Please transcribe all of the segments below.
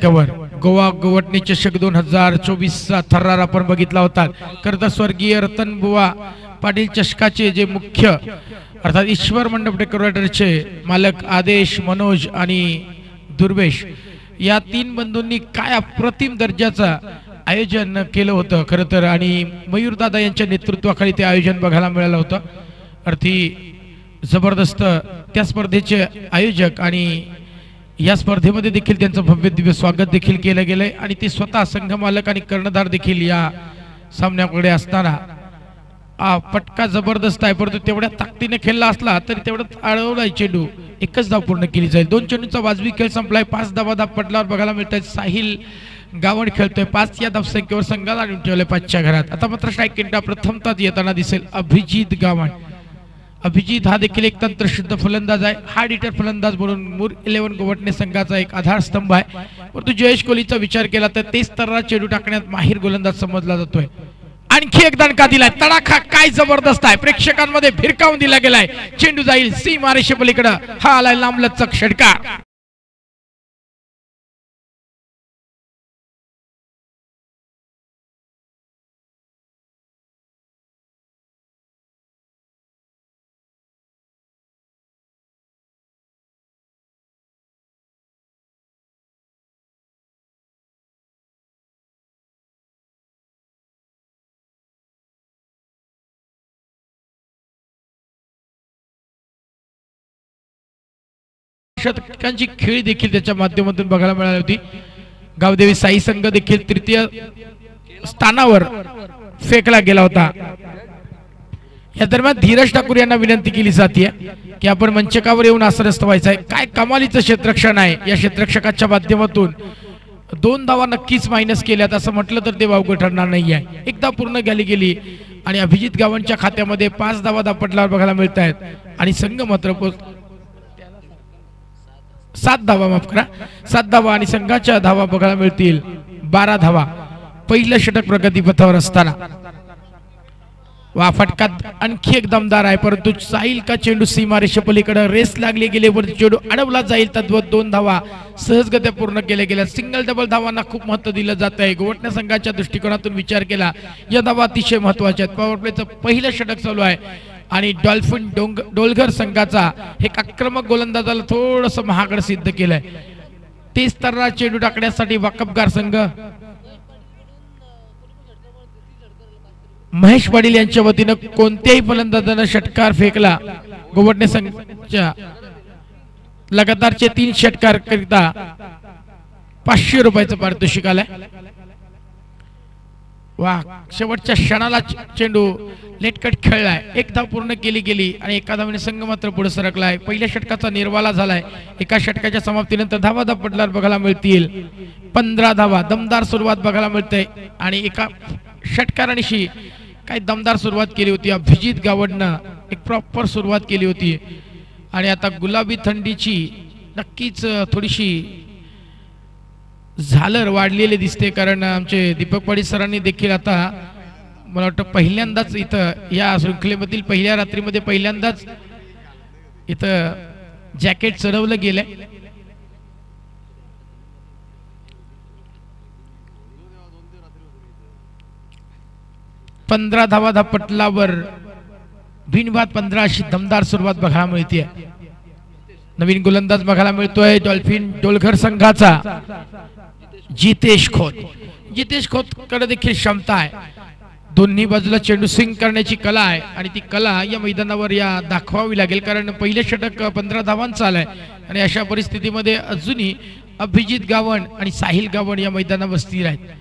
गवर गोवा गवटणी चषक 2024चा थरार आपण बघितला होता। खरं तर स्वर्गीय रतनबुवा पाटील चषकाचे जे मुख्य अर्थात ईश्वर मंडप डेकोरेटरचे मालक आदेश मनोज आणि दुर्वेश या तीन बंधूंनी काय अप्रतिम दर्जाचा आयोजन केलं होतं खरं तर, आणि मयूरदादा यांच्या नेतृत्वाखाली ते आयोजन बघायला मिळालं होतं। अर्थी जबरदस्त त्या स्पर्धेचे आयोजक आणि या स्पर्धेमध्ये देखील त्यांचं भव्य दिव्य स्वागत देखील केलं गेलंय आणि ते स्वतः संघ मालक आणि कर्णधार देखील या सामन्याकडे असताना पटका जबरदस्त आहे, परंतु तेवढ्या ताकदीने खेळला असला तरी तेवढं अडवलाय चेंडू, एकच धाव पूर्ण केली जाईल। 2 चेंडूचा वाजवी खेळ संपलाय। 5 धावा पडल्यावर बघायला मिळतात साहिल गावण खेळतोय 5 या धावसंख्येवर संघाला आणून ठेवले 5च्या घरात। आता मात्र स्ट्राईक रेट प्रथमतः येताना दिसेल अभिजित गावण। अभिजित हा देखील एक तंत्रशुद्ध फलंदाज आहे, हार्ड हिटर फलंदाज म्हणून मूर 11 गोवटणे संघाचा एक आधारस्तंभ आहे। परंतु जयेश कोहलीचा विचार केला तर तेच तर्रा चेंडू टाकण्यात माहिर गोलंदाज समजला जातोय। आणखी एक दणका दिलाय, तडाखा काय जबरदस्त आहे, प्रेक्षकांमध्ये भिरकावून दिला गेलाय। चेंडू जाईल सीमारेषे पलीकडे, हा आलाय लांबलचक षटकार। षटकांची खेळी देखील त्याच्या माध्यमातून बघायला मिळाली होती। गावदेवी साई संघ देखील तृतीय स्थानावर फेकला गेला होता। या दरम्यान धीरज ठाकूर यांना विनंती केली जाते की आपण मंचकावर येऊन आसनस्थ व्हायचं आहे। काय कमालीचं क्षेत्ररक्षण आहे, या क्षेत्ररक्षकाच्या माध्यमातून 2 धावा नक्कीच मायनस केल्यात असं म्हटलं तर ते वावगं ठरणार नाही आहे। एकदा पूर्ण गेली आणि अभिजित गावांच्या खात्यामध्ये 5 धावा पडल्यावर बघायला मिळत आहेत आणि संघ मात्र 7 धावा, माफ करा 7 धावा आणि संघाच्या धावा बघायला मिळतील 12 धावा। पहिलं षटक प्रगतीपथावर असताना वा फटका आणखी एक दमदार आहे, परंतु साईल का चेंडू सीमारेषे पलीकडे रेस लागली गेले वर चेंडू अडवला जाईल। तद्वत 2 धावा सहजगत्या पूर्ण केल्या गेल्या। सिंगल डबल धावांना खूप महत्त्व दिलं जात आहे। गोवटण्या संघाच्या दृष्टिकोनातून विचार केला या धावा अतिशय महत्त्वाच्या आहेत। पॉवर प्लेचं पहिलं षटक चालू आहे आणि डॉल्फिन डोलघर संघाचा एक आक्रमक गोलंदाजाला थोडंसं महागड सिद्ध केलंय। तेच तर्रा चेंडू टाकण्यासाठी वाकबगार संघ महेश पाटील यांच्या वतीनं कोणत्याही फलंदाजानं षटकार फेकला गोवटणे संघाच्या लगातारचे 3 षटकार करिता 500 रुपयाचं पारितोषिक आलंय। वा शेवटच्या क्षणाला चेंडू लेटकट खेळलाय, 1 धाव पूर्ण केली गेली आणि एका धावेने संघ मात्र पुढे सरकलाय। पहिल्या षटकाचा निर्वाला झालाय। एका षटकाच्या समाप्तीनंतर धावा पडल्यावर बघायला मिळतील 15 धावा। दमदार सुरुवात बघायला मिळते आणि एका षटकारांशी काही दमदार सुरुवात केली होती अभिजित गावडनं, एक प्रॉपर सुरुवात केली होती आणि आता गुलाबी थंडीची नक्कीच थोडीशी झालर वाढलेली दिसते, कारण आमचे दीपक पाटील सरांनी देखील आता मला वाटतं पहिल्यांदाच इथं या शृंखलेमधील पहिल्या रात्रीमध्ये पहिल्यांदाच इथं जॅकेट चढवलं गेलंय। 15 धावा पटलावर बिनबाद 15 अशी दमदार सुरुवात बघायला मिळते। नवीन गोलंदाज बघायला मिळतोय डॉल्फिन डोलघर संघाचा जितेश खोत। जितेश खोत कडे देखील क्षमता आहे, दोन्ही बाजूला चेंडू स्विंग करण्याची कला आहे आणि ती कला या मैदानावर या दाखवावी लागेल, कारण पहिले षटक 15 धावांचं आलंय आणि अशा परिस्थितीमध्ये अजूनही अभिजित गावण आणि साहिल गावण या मैदानावर स्थिर आहेत।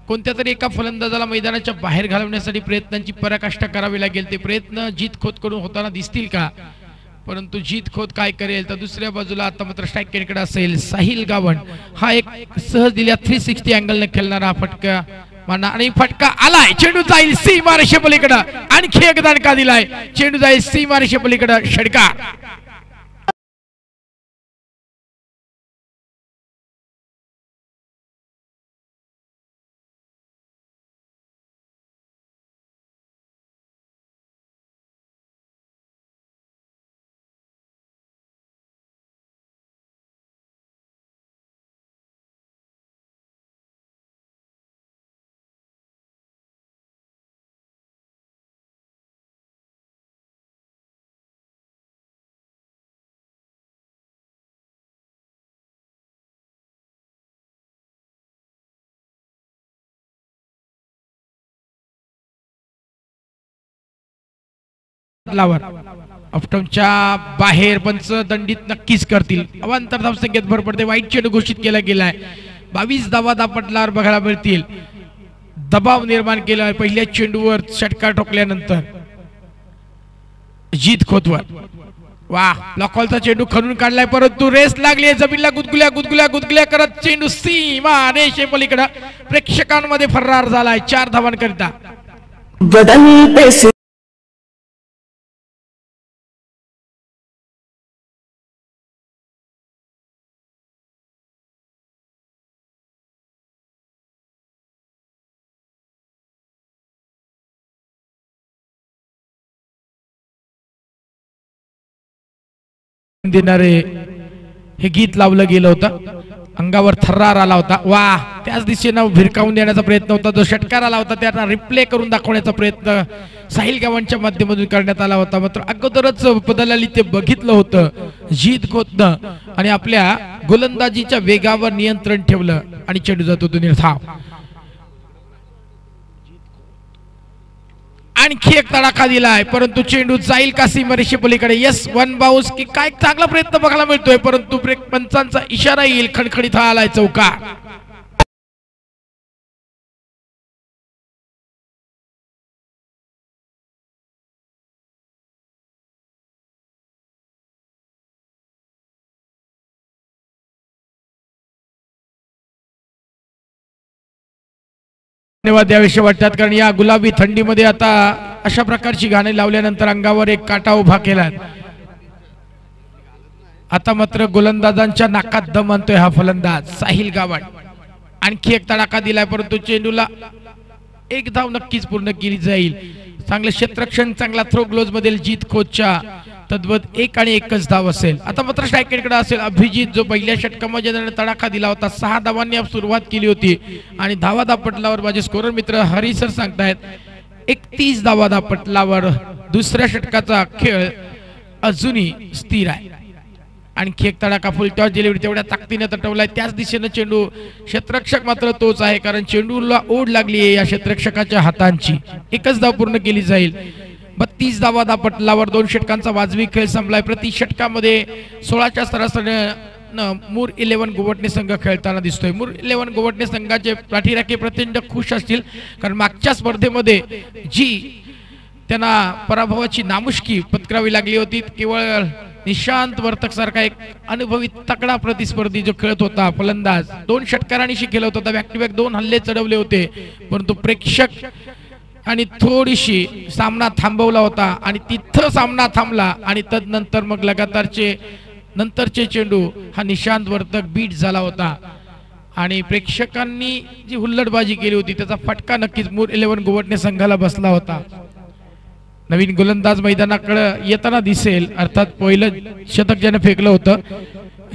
कोणत्या तरी एका फलंदाजाला मैदानाच्या बाहेर घालवण्यासाठी प्रयत्नांची पराकाष्ठा करावी लागेल। ते प्रयत्न जीत खोत कडून होताना दिसतील का, परंतु जीत खोत काय करेल तर दुसऱ्या बाजूला आता मात्र स्ट्राईक रेटकडे असेल साहिल गावण। हा एक सहज दिल्या 360 अँगलने खेळणारा फटका माना आणि फटका आलाय, चेंडू जाईल सीमारेषे पलीकडे, आणखी एक दणका दिलाय, चेंडू जाईल सीमारेषे पलीकडे षटकार। बदलावर ऑप्टमच्या बाहेर पंच दंडित नक्कीच करतील. अवांतर धावसंख्येत भर पडते. वाईट चेंडू घोषित केला गेलाय. 22 धावा धापटलावर बघायला मिळतील. दबाव निर्माण केला पहिल्या चेंडूवर षटकार ठोकल्यानंतर जीत खोतवर. वाह, लॉकॉलचा चेंडू खणून काढलाय परंतु रेस लागली. जमीनला गुदगुल्या गुदगुल्या गुदगुल्या करत चेंडू सीमा रेषे पलीकडे प्रेक्षकांमध्ये फरार झालाय 4 धावांकरिता. देणारे हे गीत लावलं गेलं होतं. अंगावर थर्रार आला होता. वाह, त्याच दिशेनं भिरकावून देण्याचा प्रयत्न होता. जो षटकार आला होता त्याला रिप्ले करून दाखवण्याचा प्रयत्न साहिल गावांच्या माध्यमातून करण्यात आला होता. मात्र अगोदरच बदलली ते बघितलं होतं जीत खोतनं आणि आपल्या गोलंदाजीच्या वेगावर नियंत्रण ठेवलं आणि चेंडू जातो तो निर्धाव. आणखी एक तडाखा दिलाय परंतु चेंडू जाईल का सीमारेषे पलीकडे. यस, 1 बाउन्स की काय चांगला प्रयत्न बघायला मिळतोय परंतु पंचांचा इशारा येईल. खणखणीत हा आलाय चौकार. धन्यवाद द्यावेसे वाटतात कारण या गुलाबी थंडीमध्ये आता अशा प्रकारची गाणी लावल्यानंतर अंगावर एक काटा उभा केला. आता मात्र गोलंदाजांच्या नाकात दम आणतोय हा फलंदाज साहिल गावड. आणखी एक तडाखा दिलाय परंतु चेंडूला एक धाव नक्कीच पूर्ण केली जाईल. चांगलं क्षेत्ररक्षण, चांगला थ्रो ग्लोज मधील जीत खोतच्या तद्वत 1 आणि 1च धाव असेल. आता मात्र स्ट्रायकेकडे असेल अभिजित जो पहिल्या षटकामध्ये तडाखा दिला होता. 6 धावांनी सुरुवात केली होती आणि धावा धापटलावर माझे स्कोरर मित्र हरिसर सांगतायत 31 धावा धापटलावर दुसऱ्या षटकाचा खेळ अजूनही स्थिर आहे. आणखी एक तडाखा फुल टॉस डिलिव्हरी तेवढ्या ताकदीने तटवलाय. त्याच दिशेने चेंडू. क्षेत्ररक्षक मात्र तोच आहे कारण चेंडूला ओढ लागली आहे या क्षेत्ररक्षकाच्या हातांची. 1च धाव पूर्ण केली जाईल. 32 धावा धापटलावर 2 षटकांचा वाजवी खेळ संपलाय. प्रति षटकामध्ये 16च्या सरासरीने मूर 11 गोवटणे संघ खेळताना दिसतोय. मूर 11 गोवटणे संघाचे पाठीराखे प्रचंड खुश असतील कारण मागच्या स्पर्धेमध्ये जी त्यांना पराभवाची नामुष्की पत्करावी लागली होती केवळ निशांत वर्तक सारखा एक अनुभवी तगडा प्रतिस्पर्धी जो खेळत होता फलंदाज 2 षटकारांनी खेळत होता. बॅक टू बॅक 2 हल्ले चढवले होते परंतु प्रेक्षक आणि थोडीशी सामना थांबवला होता आणि तिथं सामना थांबला आणि तदनंतर मग लगातारचे नंतरचे चेंडू हा निशांत वर्तक बीट झाला होता आणि प्रेक्षकांनी जी हुल्लडबाजी केली होती त्याचा फटका नक्कीच मूर 11 गोवटणे संघाला बसला होता. नवीन गोलंदाज मैदानाकडे येताना दिसेल. अर्थात पहिलं शतक ज्याने फेकलं होतं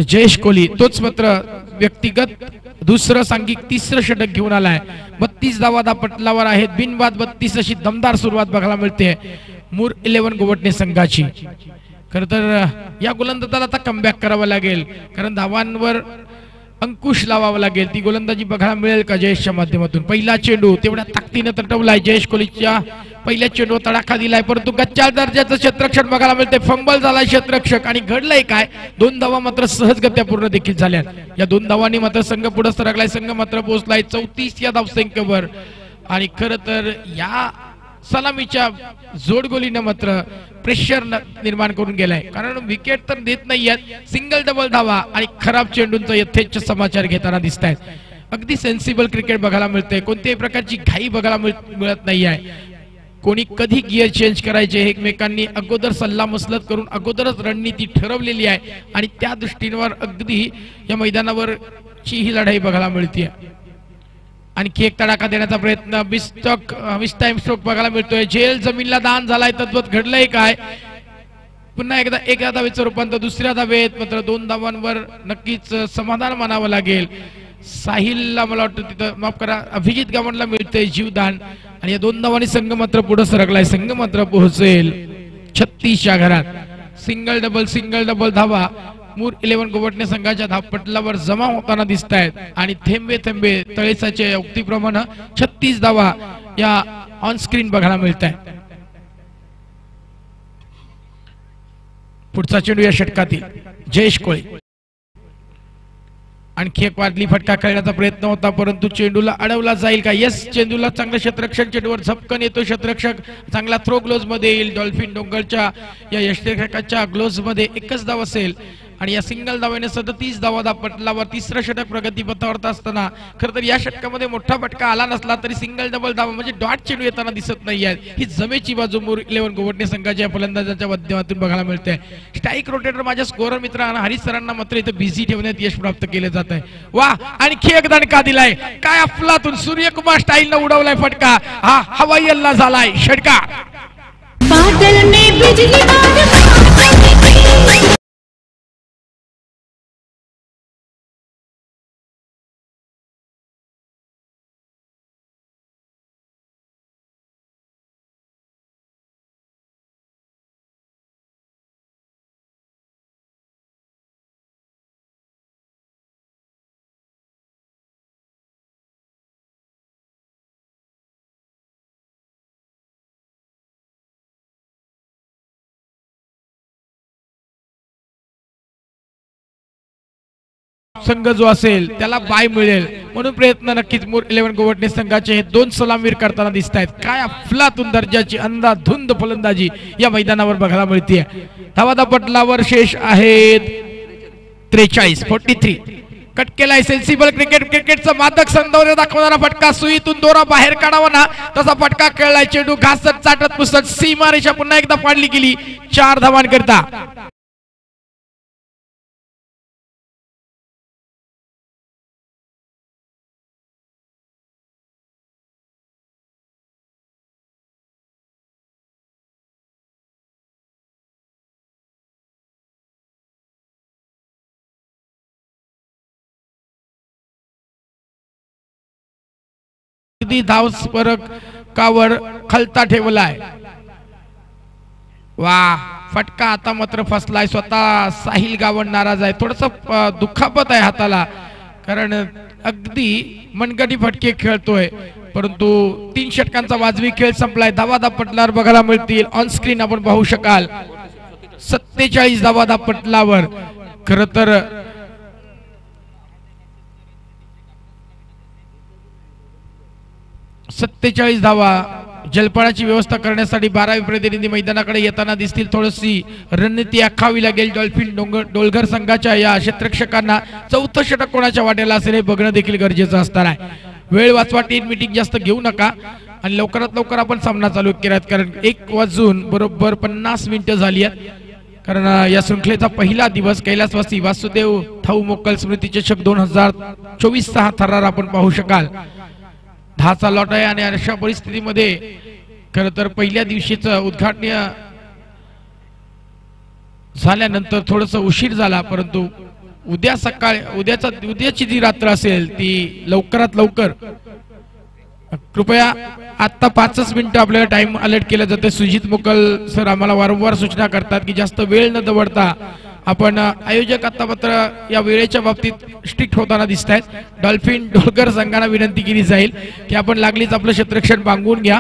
जयेश कोहली तोच मात्र व्यक्तिगत दुसरं सांघिक 3रं षटक घेऊन आलाय. 32 धावा धापटलावर आहेत. बिनबाद 32 अशी दमदार सुरुवात बघायला मिळते मूर 11 गोवटणे संघाची. खरं तर या गोलंदाजाला आता कमबॅक करावं लागेल कारण धावांवर अंकुश लावावा लागेल. ती गोलंदाजी बघायला मिळेल का जयेशच्या माध्यमातून. पहिला चेंडू तेवढ्या ताकदीने तटवलाय. जयेश कोहलीच्या पहिल्या चेंडू तडाखा दिलाय परंतु गच्च्या दर्जाचं क्षेत्ररक्षण बघायला मिळते. फंबल झालाय क्षेत्ररक्षक आणि घडलंय काय 2 धावा मात्र सहजगत्या पूर्ण देखील झाल्या. या 2 धावांनी मात्र संघ पुढे सरकलाय. संघ मात्र पोहोचलाय 34 या धावसंख्येवर आणि खरं तर या सलामीच्या जोडगोलीनं मात्र प्रेशर निर्माण करून गेलाय कारण विकेट तर देत नाहीयेत. सिंगल डबल धावा आणि खराब चेंडूंचा यथेच्छ समाचार घेताना दिसत आहेत. अगदी सेन्सिबल क्रिकेट बघायला मिळते. कोणत्याही प्रकारची घाई बघायला मिळत नाहीये. कोणी कधी गिअर चेंज करायचे हे एकमेकांनी अगोदर सल्ला मसलत करून अगोदरच रणनीती ठरवलेली आहे आणि त्या दृष्टीवर अगदी या मैदानावर ही लढाई बघायला मिळते. आणखी एक तडाखा देण्याचा प्रयत्न मिस टाइम स्ट्रोक बघायला मिळतोय. झेल जमीनला दान झालाय तद्वत घडलंय काय. पुन्हा एकदा एका धावेचं रूपांतर दुसऱ्या धावेत मात्र 2 धावांवर नक्कीच समाधान मानावं लागेल. साहिलला मला वाटतं तिथं माफ करा अभिजित गावंडला मिळतंय जीवदान आणि या 2 धावांनी संघ मात्र पुढे सरकलाय. संघ मात्र पोहोचेल 36च्या घरात. सिंगल डबल धावा मूर 11 गोवटणे संघाच्या धावपटलावर जमा होताना दिसत आहेत आणि थेंबे थेंबे तळेसाच्या युक्तीप्रमाणे 36 धावा या ऑन स्क्रीन बघायला मिळत आहेत. पुढचा चेंडू या षटकातील जयेश कोळे. आणखी एक वादली फटका खेळण्याचा प्रयत्न होता परंतु चेंडूला अडवला जाईल का. यस, चेंडूला चांगलं क्षेत्ररक्षण, चेंडूवर झपकन येतो क्षेत्ररक्षक, चांगला थ्रो ग्लोव्ज मध्ये येईल. डॉल्फिन डोंगरच्या या यष्टिरक्षकाच्या ग्लोव्ज मध्ये एकच धाव असेल आणि या सिंगल धावेने 37 धावा पटलावर तिसरं षटक प्रगतीपथावर असताना खरं तर या षटकामध्ये मोठा फटका आला नसला तरी सिंगल डबल धावा म्हणजे डॉट चेंडू येताना दिसत नाही आहे. ही जमेची बाजू मुर 11 गोवटणे संघाच्या फलंदाजांच्या माध्यमातून बघायला मिळते. स्ट्राईक रोटेटर माझ्या स्कोरर मित्रांना हरीश सरांना मात्र इथे बिझी ठेवण्यात यश प्राप्त केले जात आहे. वा, आणखी एक दणका दिलाय. काय अफलातून सूर्यकुमार स्टाईलनं उडवलाय फटका. हा हवाई हल्ला झालाय षटका. संघ जो असेल त्याला बाय मिळेल म्हणून प्रयत्न नक्कीच मुर 11 गोवटणे संघाचे हे दोन सलामवीर करताना दिसत आहेत. काय अफलातून दर्जाची अंधाधुंद फलंदाजी या मैदानावर बघायला मिळते. धावा पटलावर शेष आहेत 43 कट केलाय. सेन्सिबल क्रिकेटचा मादक सौंदर्य दाखवणारा फटका, सुईतून दोरा बाहेर काढावा ना तसा फटका खेळलाय. चेंडू घासत चाटत पुसत सीमारेषा पुन्हा एकदा पाडली गेली 4 धावांकरता. धाव फरकावर खलता ठेवलाय. वा, फटका आता मात्र फसलाय. स्वतः साहिल गावण नाराज आहे. थोडस दुखापत आहे हाताला कारण अगदी मनगटी फटके खेळतोय परंतु 3 षटकांचा वाजवी खेळ संपलाय. धावा पटलावर बघायला मिळतील ऑन स्क्रीन आपण पाहू शकाल 47 धावा पटलावर. खर तर 47 धावा जलपानाची व्यवस्था करण्यासाठी 12 प्रतिनिधी मैदानाकडे येताना दिसतील. थोडीशी रणनीती आखावी लागेल डॉल्फिन डोलघर संघाच्या या क्षेत्ररक्षकांना. चौथं षटक कोणाच्या वाटेला असेल हे बघणं देखील गरजेचं असणार आहे. वेळ वाचवा, टीम मीटिंग जास्त घेऊ नका आणि लवकरात लवकर आपण सामना चालू केलात कारण 1 वाजून बरोबर 50 मिनिटं झाली आहेत. कारण या शृंखलेचा पहिला दिवस कैलासवासी वासुदेव थाऊ मोकल स्मृती चषक 2024 चा थरार आपण पाहू शकाल. 10चा लॉट आहे आणि अशा परिस्थितीमध्ये खरं तर पहिल्या दिवशीचं उद्घाटन झाल्यानंतर थोडस उशीर झाला परंतु उद्या सकाळी उद्याची जी रात्र असेल ती लवकरात लवकर कृपया आता 5 मिनिटं आपल्याला टाइम अलर्ट केलं जाते. सुजित मुकल सर आम्हाला वारंवार सूचना करतात की जास्त वेळ न दवडता आपण आयोजक आता मात्र या वेळेच्या बाबतीत स्ट्रिक्ट होताना दिसत आहेत. डॉल्फिन डोलकर संघाला विनंती केली जाईल की आपण लागलीच आपलं क्षेत्ररक्षण बांगून घ्या.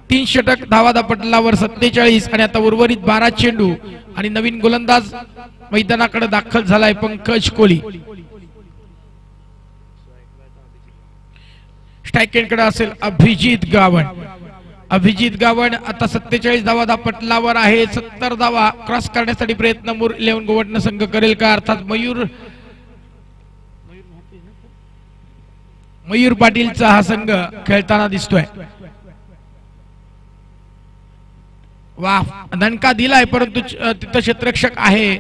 3 षटक धावा पटलावर 47 आणि आता उर्वरित 12 चेंडू आणि नवीन गोलंदाज मैदानाकडे दाखल झालाय पंकज कोहली. स्ट्राईक एंडकडे असेल अभिजित गावण. अभिजित गावण आता 47 धावा पटलावर आहे. 70 धावा क्रॉस करण्यासाठी प्रयत्न मुर 11 गोवटणे संघ करेल का अर्थात मयूर पाटीलचा हा संघ खेळताना दिसतोय. वा, दणका दिलाय परंतु तिथं क्षेत्ररक्षक आहे.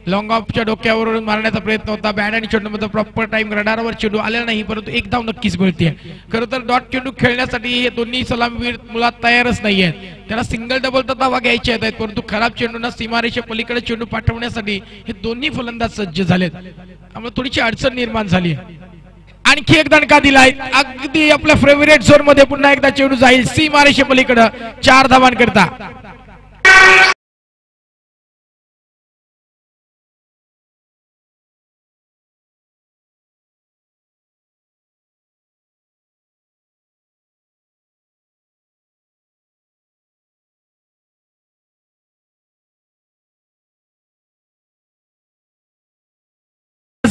लॉंग ऑफच्या डोक्यावरून मारण्याचा प्रयत्न होता. बॅट आणि चेंडूमध्ये प्रॉपर टाइम रडारवर चेंडू आलेला नाही परंतु एक धाव नक्कीच मिळते. खरं तर डॉट चेंडू खेळण्यासाठी हे दोन्ही सलामीवीर मुळात तयारच नाही आहेत. त्यांना सिंगल डबल तर धावा घ्यायच्या आहेत परंतु खराब चेंडूंना सीमारेषे पलीकडे चेंडू पाठवण्यासाठी हे दोन्ही फलंदाज सज्ज झालेत. त्यामुळे थोडीशी अडचण निर्माण झाली. आणखी एक दणका दिलाय. अगदी आपल्या फेवरेट झोन मध्ये पुन्हा एकदा चेंडू जाईल सीमारेषे पलीकडे 4 धावांकरता.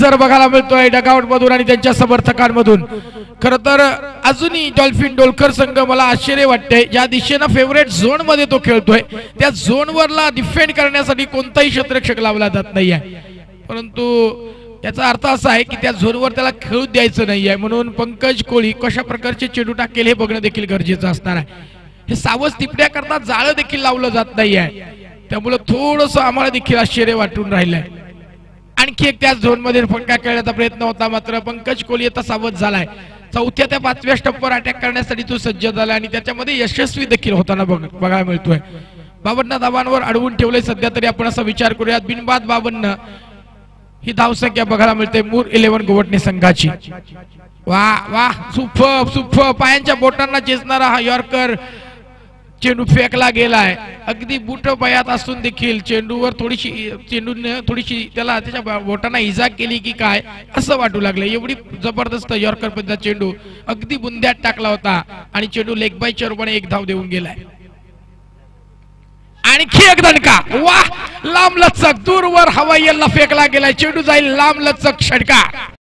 गजर बघायला मिळतोय डगआउट मधून आणि त्यांच्या समर्थकांमधून। खर तर अजूनही डॉल्फिन डोलकर संघ मला आश्चर्य वाटते, ज्या दिशेने फेवरेट झोन मध्ये तो खेळतोय त्या झोनवरला डिफेंड करण्यासाठी कोणताही क्षेत्ररक्षक लावला जात नाहीये, परंतु याचा अर्थ असा आहे की त्या झोनवर त्याला खेळू द्यायचं नाहीये, म्हणून पंकज कोळी कशा प्रकारचे चेंडू टाकेल हे बघणं देखील गरजेचं असणार आहे। हे सावज टिपण्या करता जाळं देखील लावलं जात नाहीये, त्यामुळे थोडंसं आम्हाला देखील आश्चर्य वाटून राहिलंय। आणखी एक त्याच झोन मध्ये फटका खेळण्याचा प्रयत्न होता, मात्र पंकज कोळी आता सावध झालाय। चौथ्या त्या पाचव्या स्टंपवर अटॅक करण्यासाठी तो सज्ज झाला आणि त्याच्यामध्ये यशस्वी देखील होताना बघायला मिळतोय। 52 धावांवर अडवून ठेवले सध्या तरी आपण असा विचार करूयात, बिनबाद 52 ही धावसंख्या बघायला मिळते मूर 11 गोवटणे संघाची। वाह वाह, सुपर सुपर, पायांच्या बोटांना चेचणारा हा यॉर्कर चेंडू फेकला गेलाय। अगदी बूट पायात असून देखील चेंडूवर चेंडूने थोडीशी त्याला त्याच्या बोटांना इजा केली की काय असं वाटू लागलं। एवढी जबरदस्त यॉर्कर पद्धतीचा चेंडू अगदी बुंद्यात टाकला होता आणि चेंडू लेग बायच्या रूपाने एक धाव देऊन गेलाय। आणखी एक दणका, वाह, लांब लचक दूरवर हवाईला फेकला गेलाय, चेंडू जाईल लांब लचक षटकार।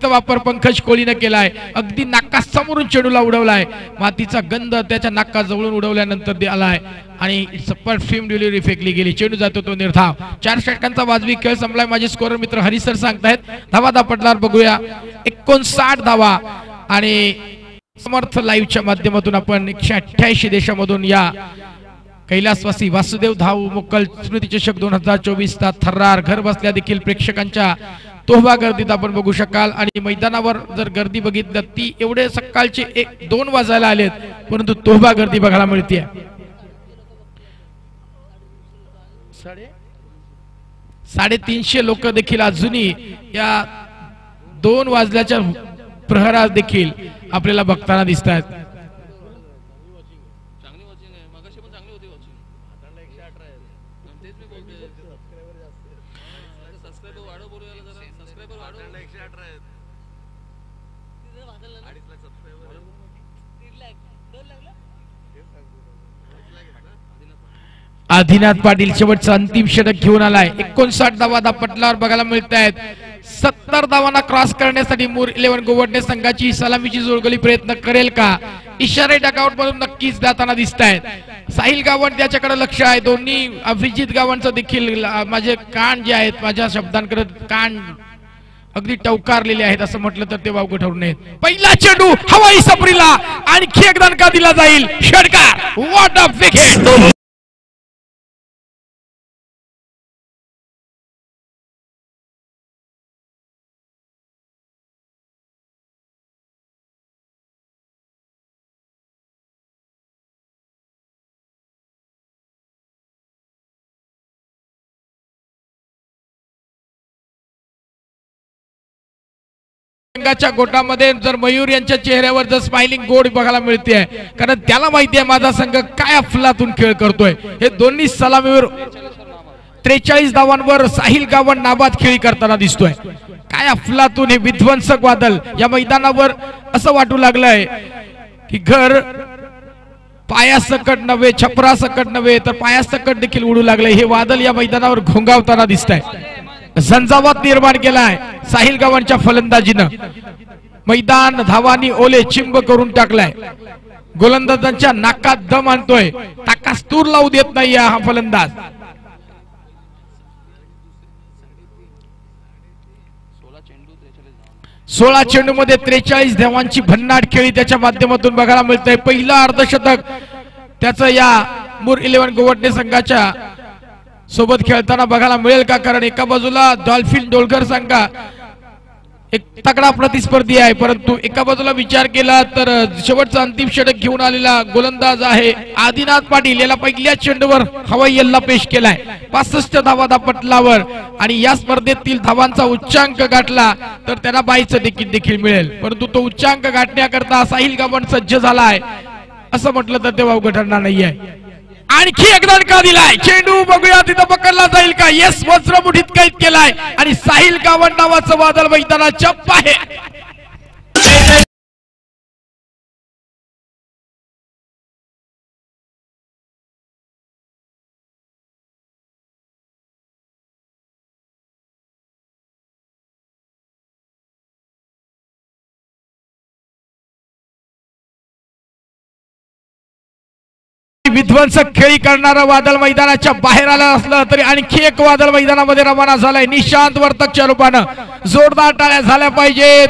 वापर पंकज कोळीने केलाय, अगदी नाकासमोरून चेंडूला उडवलाय, मातीचा गंध त्याच्या नाकाजवळून उडवल्यानंतर आलाय आणि सपाट फिल्म डिलिव्हरी फेकली गेली, चेंडू जातो तो निर्धाव। 4 षटकांचा वाजवी खेळ संपलाय। माझे स्कोरर मित्र हरिसर सांगतायत धावा दापटणार बघूया 59 धावा आणि समर्थ लाईव्हच्या माध्यमातून आपण 188 देशामधून या कैलासवासी वासुदेव धाव मोकल स्मृती चषक 2024 चा थर्रार घर बसल्या देखील प्रेक्षकांच्या तोहबा गर्दीत आपण बघू शकाल। आणि मैदानावर जर गर्दी बघितलं ती एवढे सकाळचे 1-2 वाजायला आलेत, परंतु तोहबा गर्दी बघायला मिळते। 350 लोक देखील अजूनही या 2 वाजल्याच्या प्रहरात देखील आपल्याला बघताना दिसत आहेत। आदिनाथ पाटील शेवटचा अंतिम षटक घेऊन आलाय। 59 धावा दापटल्यावर बघायला मिळत आहेत। 70 धावांना क्रॉस करण्यासाठी मूर 11 गोवटणे संघाची सलामीची जोडगोळी प्रयत्न करेल का, इशारे डगआउट मधून नक्कीच जाताना दिसत आहेत। साहिल गावंड त्याच्याकडे लक्ष आहे, दोन्ही अभिजित गावंडचं देखील माझे कान जे आहेत माझ्या शब्दांकडे कान अगदी टवकारलेले आहेत असं म्हटलं तर ते वावगं ठरू नये। पहिला चेंडू हवाई सपरीला, आणखी एक दणका दिला जाईल, षटकार, व्हॉट अ विकेट। संघाच्या गोटामध्ये जर मयूर यांच्या चेहऱ्यावर जर स्माइलिंग गोड बघायला मिळते, कारण त्याला माहिती आहे माझा संघ काय अफलातून खेळ करतोय। हे दोन्ही सलामीवर 43 धावांवर साहिल गावंड नाबाद खेळी करताना दिसतोय। काय अफलातून हे विध्वंसक वादळ या मैदानावर असं वाटू लागलंय की घर पायासकट नव्हे, छपरासकट नव्हे तर पायासकट देखील उडू लागलंय। हे वादळ या मैदानावर घोंगावताना दिसतंय। झंझावात निर्माण केलाय साहिल गावंडच्या फलंदाजीनं, मैदान धावांनी ओले चिंब करून टाकलाय। गोलंदाजांच्या नाकात दम आणतोय, टाकास तूर लावू देत नाही हा फलंदाज। 16 चेंडू मध्ये 43 धावांची भन्नाट खेळी त्याच्या माध्यमातून बघायला मिळतंय। पहिला अर्धशतक त्याचं या मूर 11 गोवटणे संघाच्या सोबत खेळताना बघायला मिळेल का, कारण एका बाजूला डॉल्फिन डोलकर संघ एक तगडा प्रतिस्पर्धी आहे, परंतु एका बाजूला विचार केला तर शेवटचा अंतिम षटक घेऊन आलेला गोलंदाज आहे आदिनाथ पाटील. याला पहिल्या चेंडूवर हवाई यल्ला पेश केलाय 65 धावा धापटलावर आणि या स्पर्धेतील धावांचा उच्चांक गाठला तर त्यांना बाईचं तिकीट देखील मिळेल. परंतु तो उच्चांक गाठण्याकरता साहिल गावंड सज्ज झालाय असं म्हटलं तर ते वावगं ठरणार नाहीये. आणखी एक दणका दिलाय, चेंडू बघूया तिथं पकडला जाईल का. येस, वज्रमुठीत कैद केलाय आणि साहिल गावंड नावाचं वादळ मैदानाच्या बाहेर. विध्वंसक खेळी करणारा वादळ मैदानाच्या बाहेर आलं असलं तरी आणखी एक वादळ मैदानामध्ये रवाना झालाय निशांत वर्तकच्या रूपानं. जोरदार टाळ्या झाल्या पाहिजेत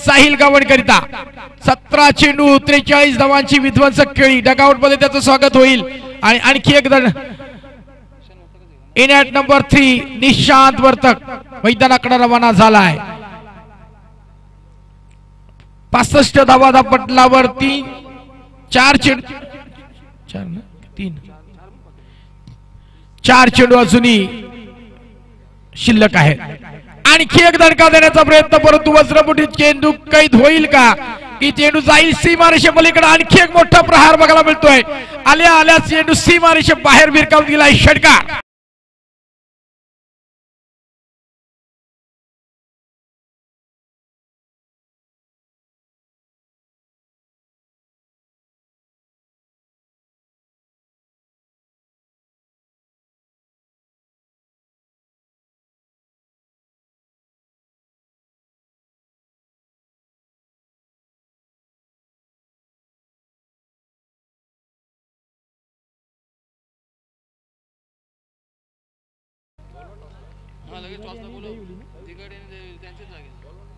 साहिल गावंड करिता. 17 चेंडू 43 धावांची विध्वंसक खेळी. डगआउट मध्ये त्याचं स्वागत होईल आणि आणखी एक जण in at number 3 Nishant Vartak मैदानाकडे रवाना झालाय. 65 धावा धापटलावरती 4 चेंडू 4 चेंडू अजूनही शिल्लक आहे. आणखी एक धडका देण्याचा प्रयत्न, परंतु वज्रमुठीत चेंडू कैद होईल का की चेंडू जाईल सीमारेषे पलीकडे. आणखी एक मोठा प्रहार बघायला मिळतोय. आल्या आल्या चेंडू सीमारेषे बाहेर भिरकावून गेलाय. षटकार.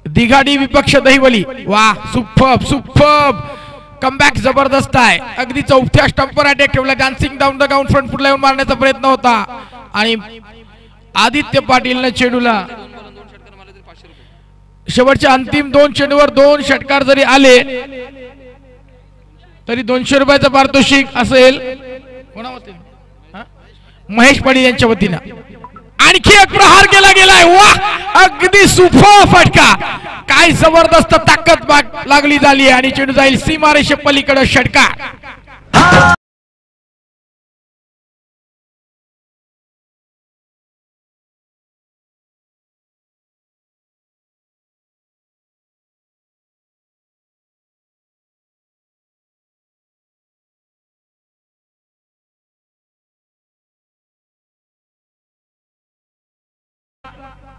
दिघाडी विपक्ष दहिवली. वा, सुपर्ब सुपर्ब कमबॅक जबरदस्त आहे. अगदी चौथ्या स्टंपवर अटॅक ठेवला. Dancing down the ground front फुटला येऊन मारण्याचा प्रयत्न होता आणि आदित्य पाटीलनं चेंडूला शेवटच्या अंतिम 2 चेंडूवर 2 षटकार जरी आले तरी 200 रुपयाचं पारितोषिक असेल महेश पाटील यांच्या वतीनं. आणखी एक प्रहार केला गेलाय. वा, अगदी सुपर फटका. काय जबरदस्त ताकद लागली झाली आणि चेंडू जाईल सीमारेषे पलीकडे. षटकार.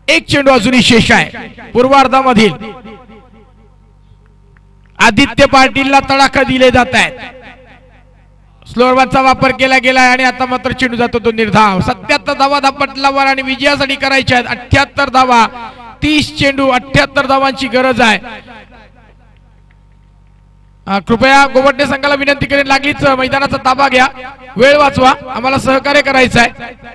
एक चेंडू अजूनही शेष आहे पूर्वार्धामधील. आदित्य पाटीलला तडाखा दिले जात आहेत. स्लोअरचा वापर केला गेलाय आणि आता मात्र चेंडू जातो तो निर्धाव. 77 धावा धापटलावर आणि विजयासाठी करायच्या आहेत 78 धावा. 30 चेंडू 78 धावांची गरज आहे. कृपया गोवटे संघाला विनंती करेन, लागलीच मैदानाचा ताबा घ्या, वेळ वाचवा, आम्हाला सहकार्य करायचं आहे.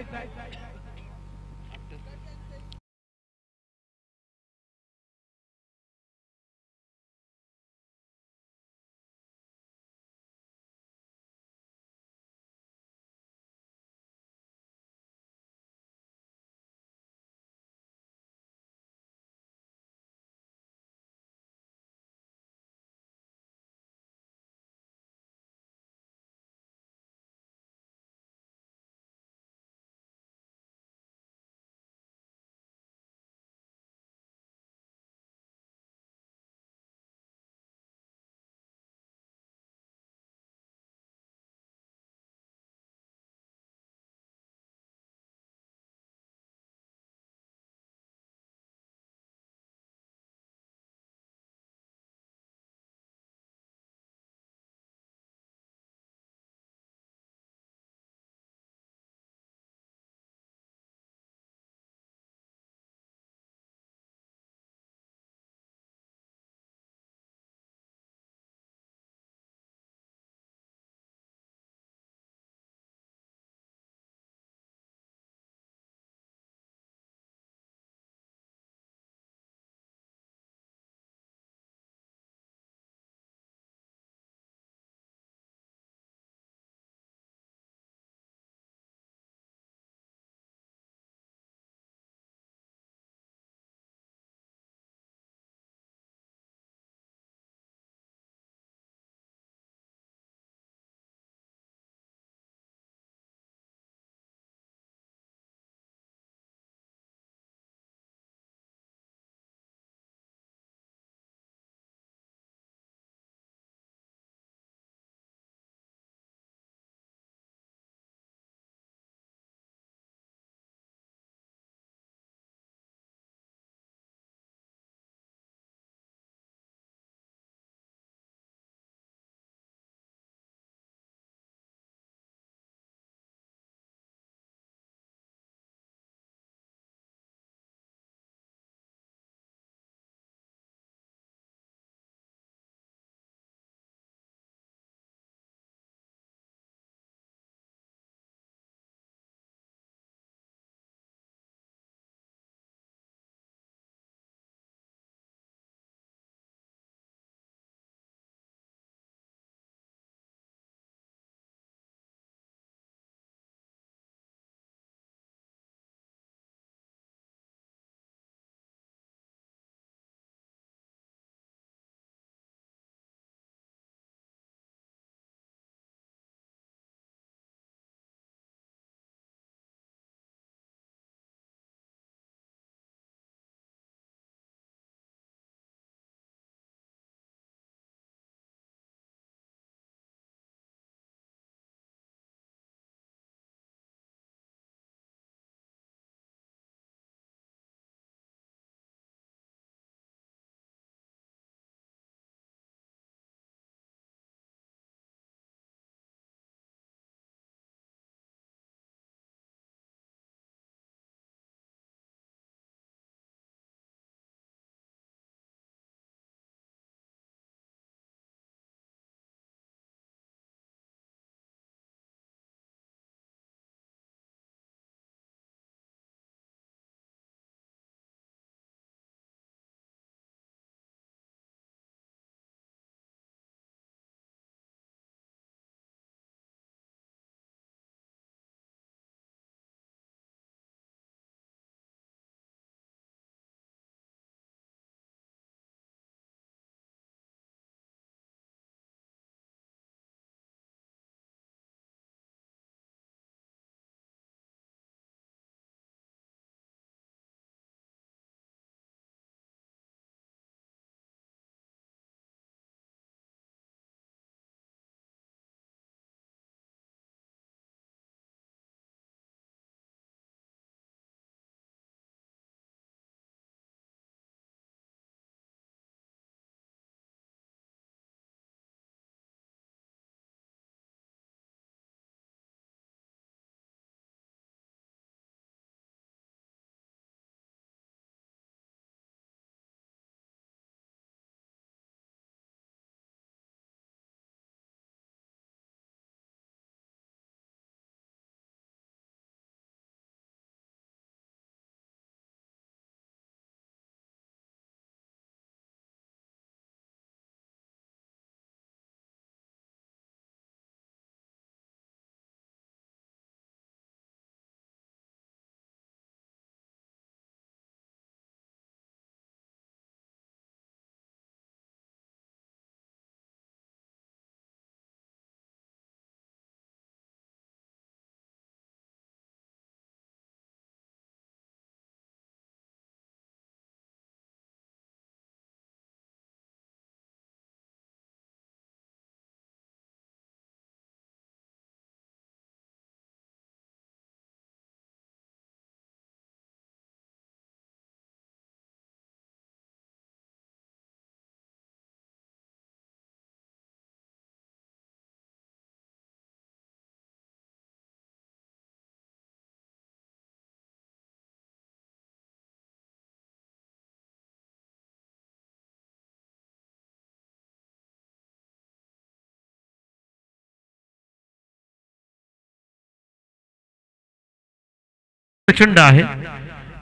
प्रचंड आहे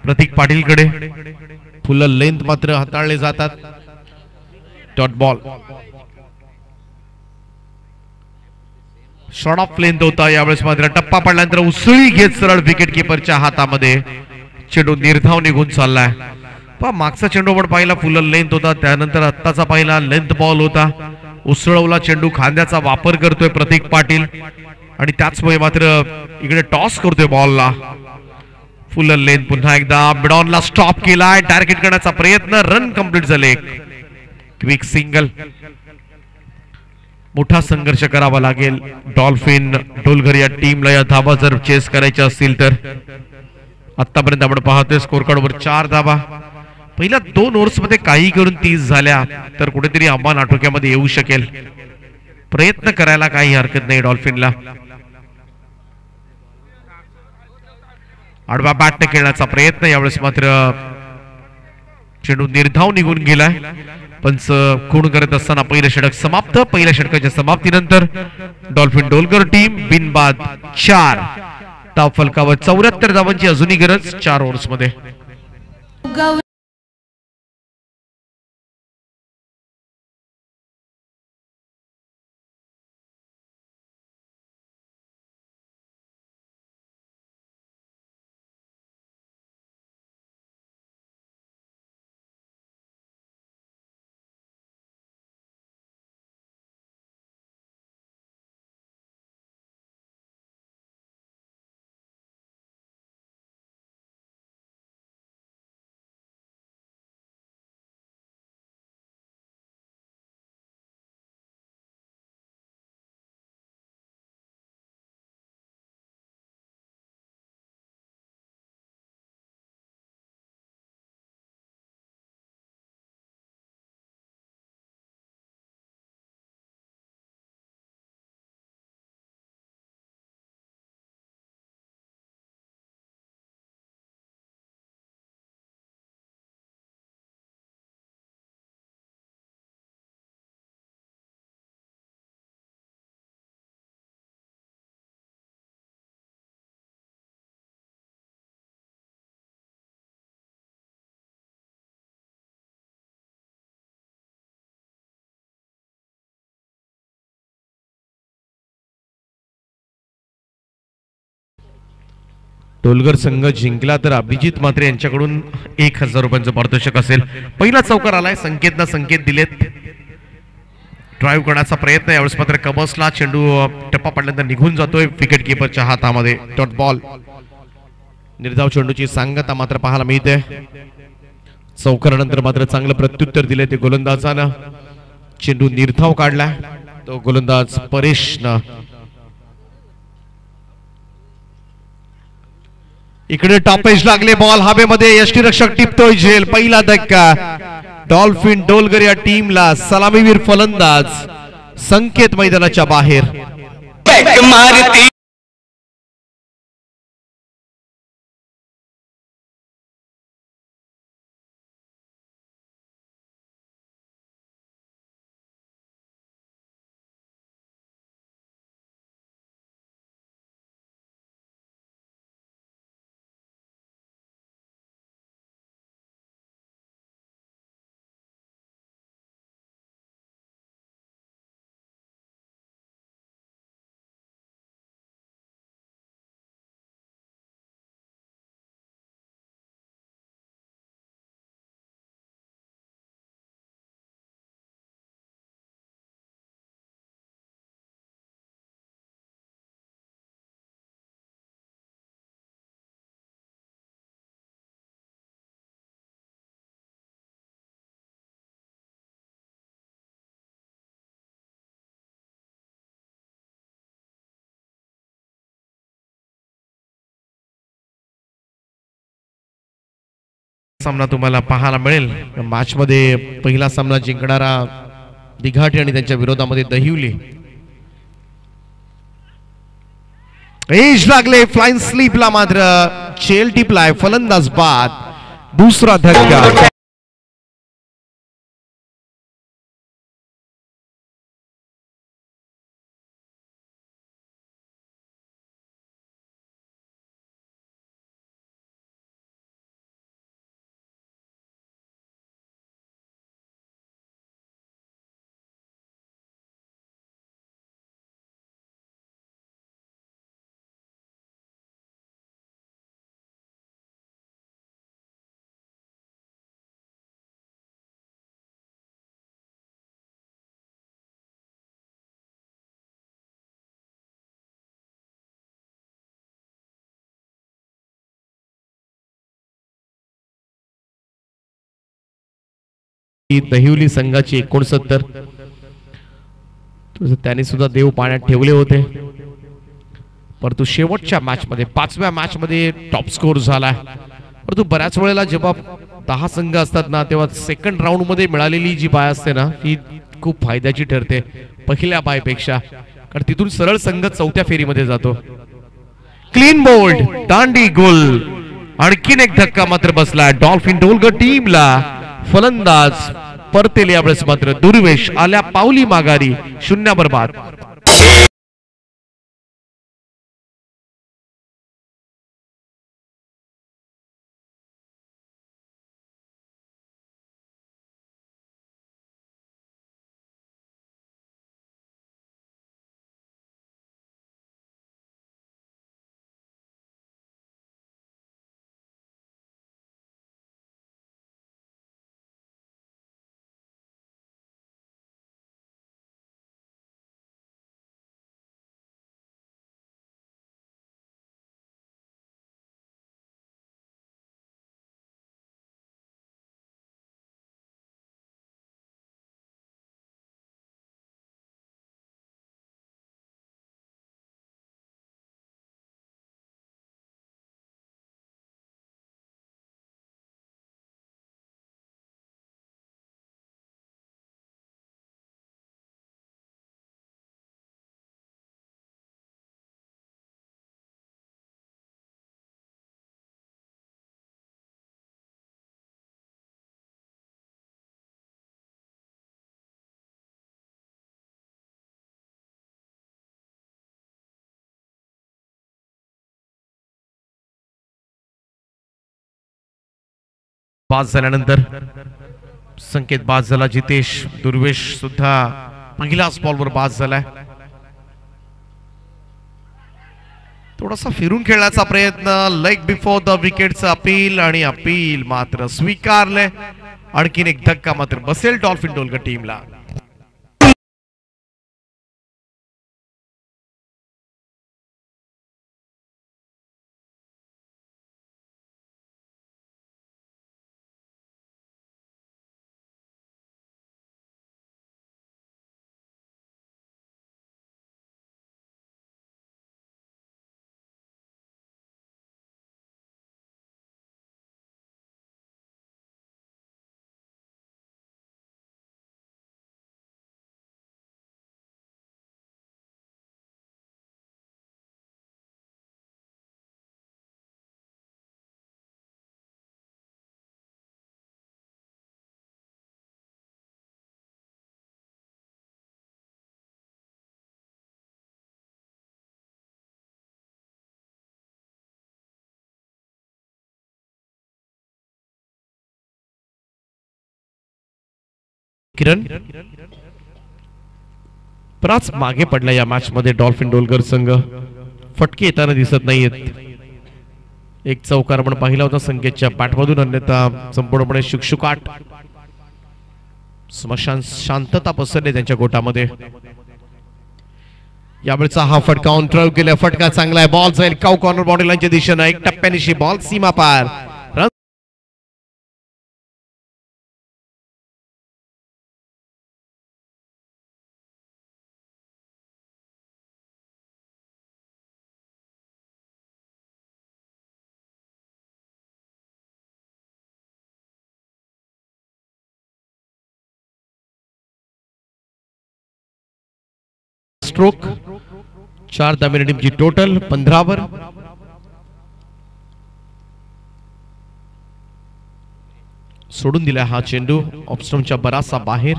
प्रतीक पाटीलकडे. फुल लेंथ मात्र हाताळले जातात. Dot ball short of length होता. यावेळेस मात्र टप्पा पडल्यानंतर उसळी घेत सरळ विकेट किपरच्या हातामध्ये चेंडू निर्धाव निघून चाललाय. मागचा चेंडू पण पाहिला फुल लेंथ होता. त्यानंतर आत्ताचा पाहिला लेंथ बॉल होता. उसळवला चेंडू. खांद्याचा वापर करतोय प्रतीक पाटील आणि त्याचमुळे मात्र इकडे टॉस करतोय बॉलला. फुल लेंथ पुन्हा एकदा मिडॉनला स्टॉप केलाय. टार्गेट करण्याचा प्रयत्न. रन कंप्लीट झाले. Quick single. मोठा संघर्ष करावा लागेल डॉल्फिन डोलघर या टीमला या धाबा जर चेस करायच्या असतील तर. आतापर्यंत आपण पाहतोय स्कोर कार्डवर 4 धाबा. पहिल्या 2 ओव्हर्स मध्ये काही करून 30 झाल्या तर कुठेतरी आव्हान आटोक्यामध्ये येऊ शकेल. प्रयत्न करायला काही हरकत नाही डॉल्फिनला. आडवा बॅटने खेळण्याचा प्रयत्न. यावेळेस मात्र चेंडू निर्धाव निघून गेलाय. पंच खूण करत असताना पहिलं षटक समाप्त. पहिल्या षटकाच्या समाप्तीनंतर डॉल्फिन डोलकर टीम बिनबाद 4. धाव फलकावर 74 धावांची अजूनही गरज 4 ओव्हर्स मध्ये. डोलगर संघ जिंकला तर अभिजित म्हात्रे यांच्याकडून 1000 रुपयांचं पारितोषिक असेल. पहिला चौकार आलाय. संकेतला संकेत दिलेत. ड्राईव्ह करण्याचा प्रयत्न. यावेळेस मात्र कमर्सला चेंडू टप्पा पडल्यानंतर निघून जातोय विकेट किपरच्या हातामध्ये. Dot ball. निर्धाव चेंडूची सांगता मात्र पाहायला मिळते. चौकारानंतर मात्र चांगलं प्रत्युत्तर दिले ते गोलंदाजानं. चेंडू निर्धाव काढला तो गोलंदाज परेशनं. इकडे टॉपेज लागले. बॉल हवेमध्ये. यष्टीरक्षक टिपतोय झेल. पहिला धक्का डॉल्फिन डोलगर या टीमला. सलामीवीर फलंदाज संकेत मैदानाच्या बाहेर. सामना तुम्हाला पाहायला मिळेल. मॅच मध्ये पहिला सामना जिंकणारा दिघाटे आणि त्यांच्या विरोधामध्ये दहिवली. एज लागले. फ्लाइंग स्लीपला मात्र चेल टिपलाय. फलंदाज बाद. दुसरा धक्का. दहिवली संघाची 69. त्याने सुद्धा देव पाण्यात ठेवले होते, परंतु शेवटच्या मॅच मध्ये 5व्या मॅच मध्ये टॉप स्कोर झाला. परंतु बऱ्याच वेळेला जेव्हा 10 संघ असतात ना, तेव्हा सेकंड राऊंड मध्ये मिळालेली जी बाय असते ना, ही खूप फायद्याची ठरते पहिल्या बायपेक्षा, कारण तिथून सरळ संघ 4थ्या फेरीमध्ये जातो. क्लीन बोल्ड, दांडी गोल. आणखीन एक धक्का मात्र बसला डॉल्फिन डोलगर टीमला. फलंदाज परतेल यावेळेस मात्र दुर्वेश आल्या पावली माघारी. 0 बरबाद. बाद झाल्यानंतर संकेत बाद झाला. जितेश दुर्वेश सुद्धा पहिल्याच बॉलवर बाद झालाय. थोडासा फिरून खेळण्याचा प्रयत्न, लेग बिफोर द विकेटचं अपील, आणि अपील मात्र स्वीकारले. आणखीन एक धक्का मात्र बसेल डॉल्फिन डोलगर टीमला. किरण बराच मागे पडला या मॅच मध्ये. डॉल्फिन डोलगर संघ फटके येताना दिसत नाहीयेत. एक चौकार आपण पाहिला होता संकेतच्या बॅटमधून, अन्यथा संपूर्णपणे शुकशुकाट, स्मशान शांतता पसरली त्यांच्या गोटामध्ये. यावेळेचा हा फटका ऑन ट्राय केला. फटका चांगला आहे. बॉल जाईल काउ कॉर्नर बाउंड्री लाईनच्या दिशेने. एक टप्प्यानिशी बॉल सीमा पार. स्ट्रोक 4 धाब्याने टीमची टोटल 15 वर. सोडून दिला हा चेंडू ऑफस्टम्पच्या बराचसा बाहेर.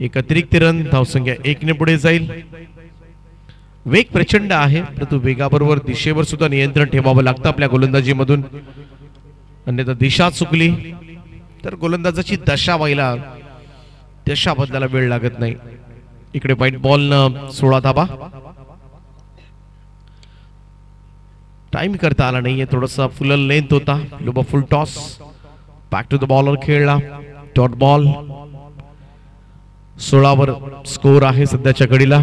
एक अतिरिक्त रन. धावसंख्या 1 ने पुढे जाईल. वेग प्रचंड आहे, परंतु वेगाबरोबर दिशेवर सुद्धा नियंत्रण ठेवावं लागतं आपल्या गोलंदाजीमधून, अन्यथा दिशा चुकली तर गोलंदाजाची दशा व्हायला, दशा बदलायला वेळ लागत नाही. इकडे वाईट बॉल न 16 धाबा. टाइम करता आला नाहीये, थोडासा फुल लेंथ होता. लोबा full toss. Back to the bowler खेळला. Dot ball. 16 वर स्कोर आहे सध्याच्या घडीला.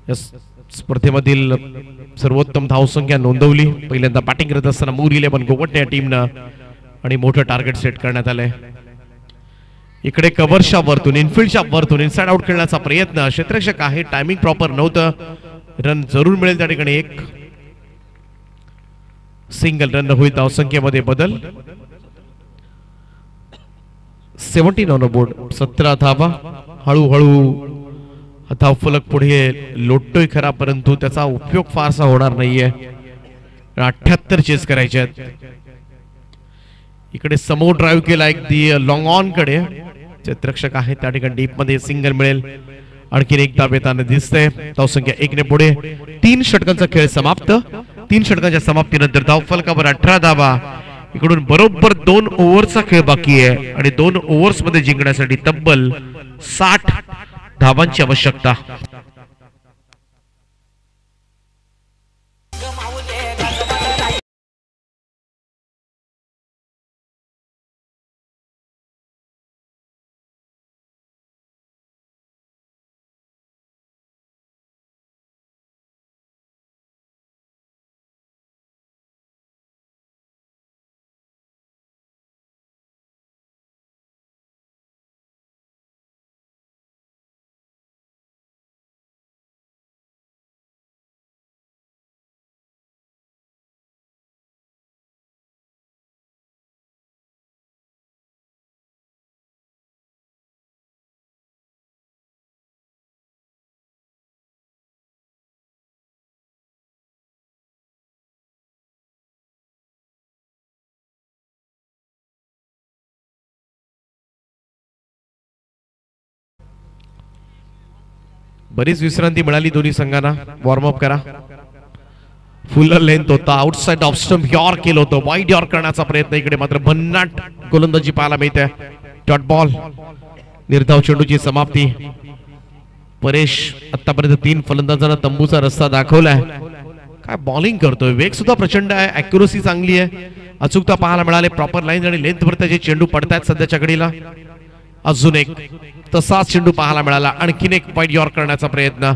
या स्पर्धेमधील सर्वोत्तम धावसंख्या नोंदवली. पहिल्यांदा बॅटिंग करत असताना मूर 11 गोवटणे या टीमनं, आणि मोठं टार्गेट सेट करण्यात आलंय. इकडे कव्हरच्या वरतून इनफिल्डच्या वरतून इनसाइड आउट खेळण्याचा प्रयत्न, क्षेत्ररक्षक आहे, टायमिंग प्रॉपर नव्हतं, रन जरूर मिळेल त्या ठिकाणी, एक सिंगल रन होईल, धावसंख्येमध्ये बदल, 17 ऑन बोर्ड, 17 धावा, हळूहळू धावफलक पुढे लोटतोय खरा, परंतु त्याचा उपयोग फारसा होणार नाहीये, 78 चेस करायचे आहेत. इकडे समोर ड्राईव्ह केला अगदी लॉंग ऑन कडे, क्षेत्ररक्षक आहे त्या ठिकाणी डीप मध्ये सिंगल मिळेल, आणखीन एक धाव येताना दिसते, धावसंख्या 1 ने पुढे, 3 षटकांचा खेळ समाप्त. 3 षटकांच्या समाप्तीनंतर धावफलकावर 18 धावा, इकडून बरोबर 2 ओव्हरचा खेळ बाकी आहे आणि 2 ओव्हर्स मध्ये जिंकण्यासाठी तब्बल 60 धावांची आवश्यकता. बरीच विश्रांती मिळाली दोन्ही संघांना, वॉर्मअप करा. फुल लेंथ होता, आउटसाइड ऑफ स्टंप यॉर्क केलं होतं, वाईड यॉर्क करण्याचा प्रयत्न, इकडे मात्र भन्नाट गोलंदाजी पाहायला मिळते. डॉट बॉल, निर्धाव चेंडूची समाप्ती. परेश आतापर्यंत 3 फलंदाजांना तंबूचा रस्ता दाखवलाय, काय बॉलिंग करतोय, वेग सुद्धा प्रचंड आहे, अॅक्युरसी चांगली आहे, अचूकता पाहायला मिळाले, प्रॉपर लाईन आणि लेंथ वर त्याचे चेंडू पडतायत सध्याच्या घडीला. अजून एक तसाच चेंडू पाहायला मिळाला, आणखीन एक वाईड यॉर्क करण्याचा प्रयत्न.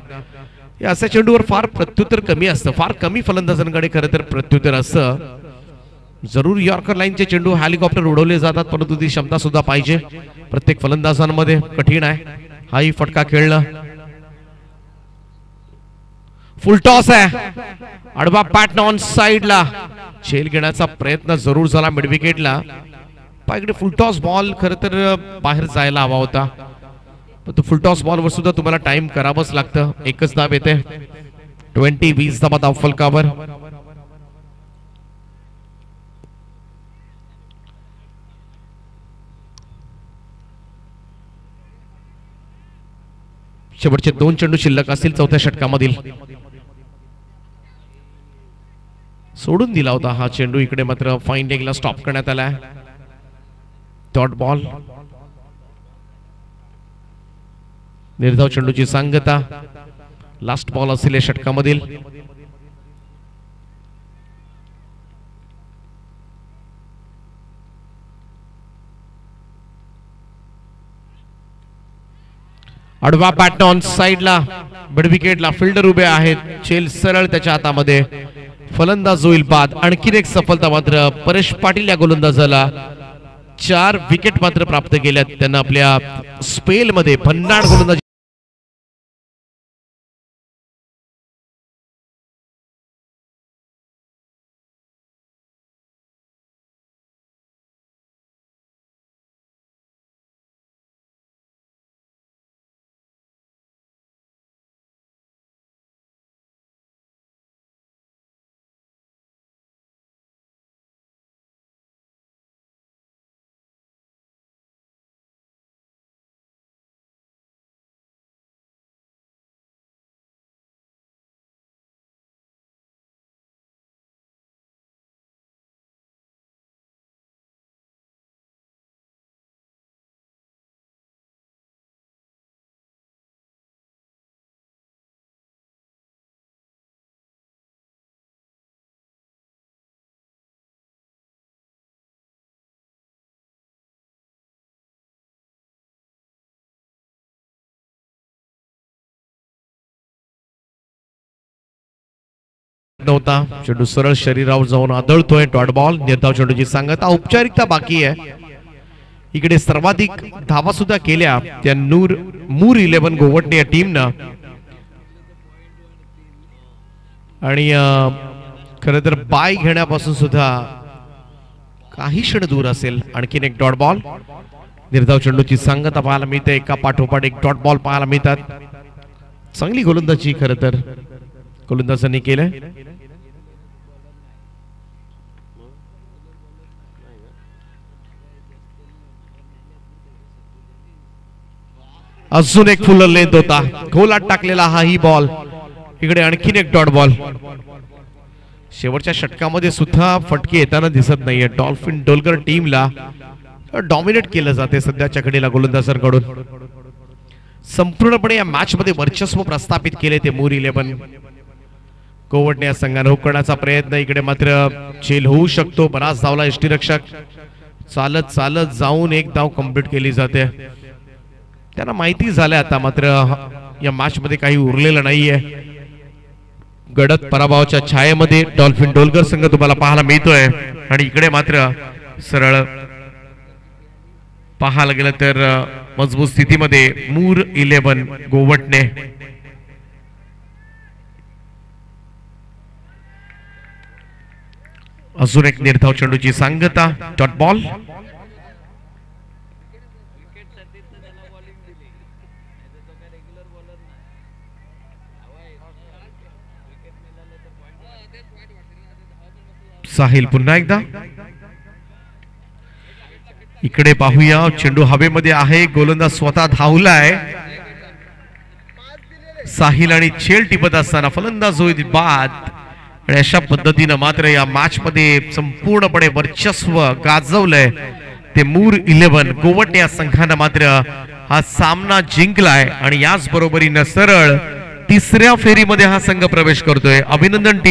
या अशा चेंडूवर फार प्रत्युत्तर कमी असतं, फार कमी फलंदाजांकडे खरं तर प्रत्युत्तर असतं. जरूर यॉर्कर लाईनचे चेंडू हेलिकॉप्टर उडवले जातात, परंतु ती क्षमता सुद्धा पाहिजे प्रत्येक फलंदाजांमध्ये, कठीण आहे. हाही फटका खेळणं. फुल टॉस आहे, आडवा पॅटर्न ऑन साइडला, झेल घेण्याचा प्रयत्न जरूर झाला मिड विकेटला. इकडे फुलटॉस बॉल खरं तर बाहेर जायला हवा होता, पण तो फुलटॉस बॉलवर सुद्धा तुम्हाला टाइम करावंच लागतं. एकच धाव येते, 20 धावा धावफलकावर. शेवटचे 2 चेंडू शिल्लक असतील चौथ्या षटकामधील. सोडून दिला होता हा चेंडू, इकडे मात्र फाईन लेगला स्टॉप करण्यात आलाय. डॉट बॉल, निर्धाव चेंडूची सांगता, लास्ट बॉल असेल या षटकामधील. आडवा पॅटर्न ऑन साइडला, मिड विकेटला फिल्डर उभे आहेत, चेल सरळ त्याच्या हातामध्ये, फलंदाज होईल बाद. आणखीन एक सफलता मात्र परेश पाटील या गोलंदाजाला, 4 विकेट मात्र प्राप्त केल्यात त्यांना आपल्या स्पेल मध्ये. भन्नाट गोलंदाजी, नव्हता, चेंडू सरळ शरीरावर जाऊन आदळतोय. डॉट बॉल, निर्धाव चेंडूची सांगता, औपचारिकता बाकी आहे. इकडे सर्वाधिक धावा सुद्धा केल्या त्या मूर 11 गोवटणे या टीमनं. आणि खरं तर बाय घेण्यापासून सुद्धा काही क्षण दूर असेल. आणखीन एक डॉट बॉल. निर्धाव चेंडूची सांगता पाहायला मिळते, एका पाठोपाठ एक डॉट बॉल पाहायला मिळतात. चांगली गोलंदाजी खरं तर गोलंदाजांनी केलंय. अजून एक फुल लेंथ होता, गोलात टाकलेला हाही बॉल. इकडे आणखीन एक डॉट बॉल. शेवटच्या षटकामध्ये सुद्धा फटके येताना दिसत नाहीये. डॉल्फिन डोलकर टीमला डॉमिनेट केलं जाते सध्याच्या घडीला गोलंदाजांकडून. संपूर्णपणे या मॅच मध्ये वर्चस्व प्रस्थापित केले ते मूर 11 गोवटणे या संघाने. हुकण्याचा प्रयत्न, इकडे मात्र झेल होऊ शकतो. बराच धावला यष्टीरक्षक. चालत चालत जाऊन एक धाव कंप्लीट केली जाते. त्यांना माहिती झालंय आता मात्र या मॅच मध्ये काही उरलेलं नाहीये. गडद पराभवाच्या छायेमध्ये डॉल्फिन डोलकर संघ तुम्हाला पाहायला मिळतोय. आणि इकडे मात्र सरळ पाहायला गेलं तर मजबूत स्थितीमध्ये मूर 11 गोवटणे. अजून एक निर्धाव चेंडूची सांगता, डॉट बॉल. साहिल पुन्हा एकदा. इकडे पाहूया, चेंडू हवेमध्ये आहे, गोलंदाज स्वतः धावलाय. साहिल आणि झेल टिपत असताना फलंदाज होईल बाद. आणि अशा पद्धतीनं मात्र या मॅच मध्ये संपूर्णपणे वर्चस्व गाजवलंय ते मूर 11 गोवटणे या संघानं. मात्र हा सामना जिंकलाय आणि याच बरोबरीनं सरळ तिसऱ्या फेरीमध्ये हा संघ प्रवेश करतोय. अभिनंदन टीम.